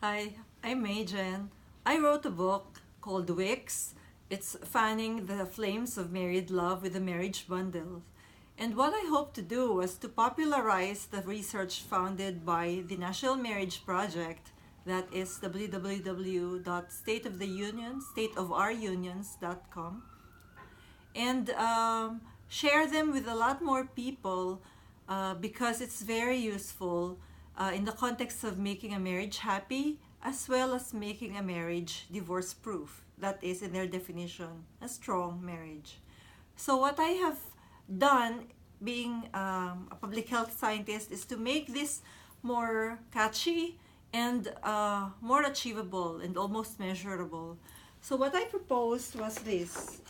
Hi, I'm Mayjen. I wrote a book called Wicks. It's fanning the flames of married love with a marriage bundle. And what I hope to do was to popularize the research founded by the National Marriage Project, that is www.stateoftheunion, stateofourunions.com, and share them with a lot more people because it's very useful in the context of making a marriage happy as well as making a marriage divorce proof. That is, in their definition, a strong marriage. So, what I have done, being a public health scientist, is to make this more catchy and more achievable and almost measurable. So, what I proposed was this: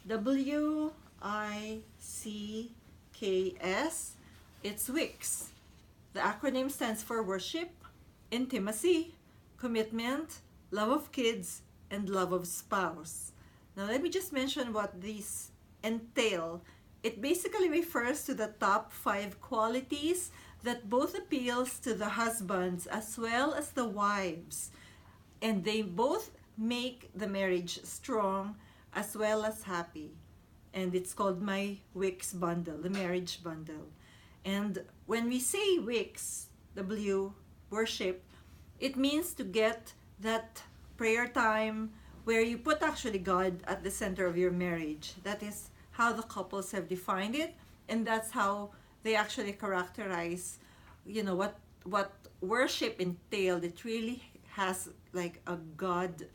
WICKS. It's Wicks. The acronym stands for worship, intimacy, commitment, love of kids, and love of spouse. Now, let me just mention what these entail. It basically refers to the top 5 qualities that both appeals to the husbands as well as the wives, and they both make the marriage strong as well as happy. And it's called my Wicks bundle, the marriage bundle. And when we say Wicks, W, worship, it means to get that prayer time where you put actually God at the center of your marriage. That is how the couples have defined it, and that's how they actually characterize, what worship entailed. It really has like a God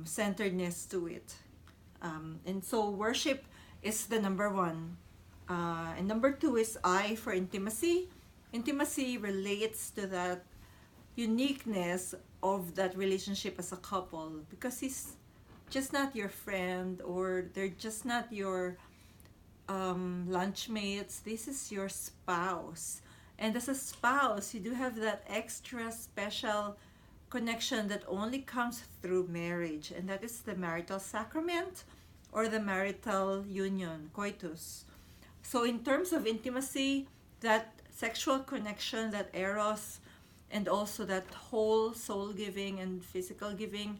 centeredness to it. And so worship is the number one. And number 2 is I for intimacy. Intimacy relates to that uniqueness of that relationship as a couple, because he's just not your friend, or they're just not your lunch mates. This is your spouse. And as a spouse, you do have that extra special connection that only comes through marriage, and that is the marital sacrament or the marital union, coitus. So, in terms of intimacy, that sexual connection, that eros, and also that whole soul giving and physical giving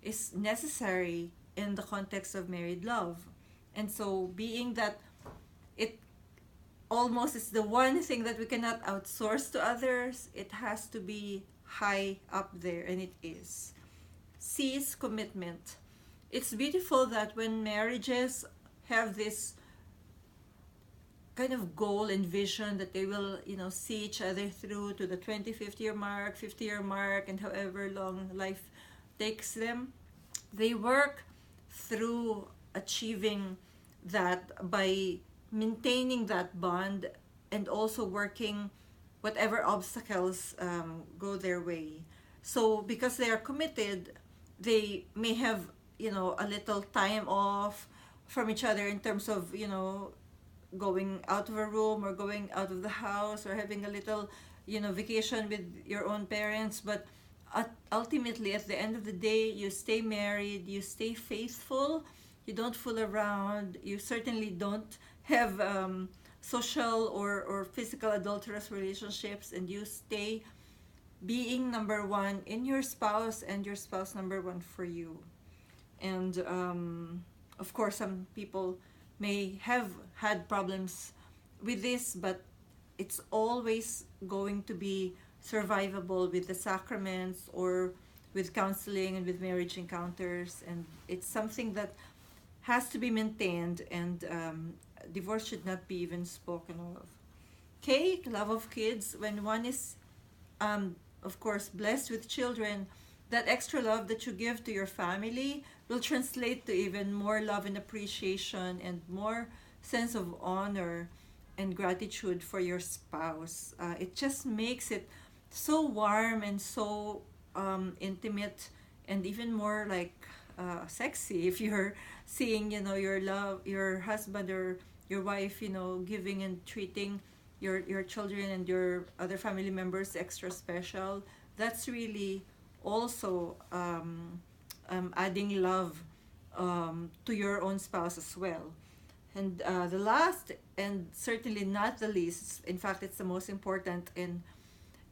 is necessary in the context of married love. And so, being that it almost is the one thing that we cannot outsource to others, it has to be high up there, and it is. C is commitment. It's beautiful that when marriages have this kind of goal and vision that they will, see each other through to the 25th year mark, 50-year mark, and however long life takes them, they work through achieving that by maintaining that bond and also working whatever obstacles go their way. So because they are committed, they may have, a little time off from each other in terms of, going out of a room or going out of the house or having a little, vacation with your own parents. But ultimately, at the end of the day, you stay married, you stay faithful, you don't fool around, you certainly don't have social or physical adulterous relationships, and you stay being number one in your spouse and your spouse number one for you. And of course, some people may have had problems with this, but it's always going to be survivable with the sacraments or with counseling and with marriage encounters. And it's something that has to be maintained, and divorce should not be even spoken of. K, love of kids. When one is, of course, blessed with children, that extra love that you give to your family will translate to even more love and appreciation and more sense of honor and gratitude for your spouse. It just makes it so warm and so intimate, and even more like sexy if you're seeing, your husband or your wife, giving and treating your children and your other family members extra special. That's really also adding love to your own spouse as well. And the last, and certainly not the least, in fact, it's the most important, and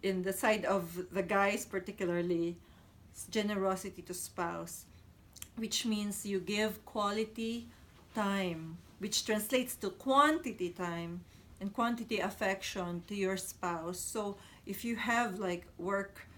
in the side of the guys particularly, generosity to spouse, which means you give quality time, which translates to quantity time and quantity affection to your spouse. So if you have like work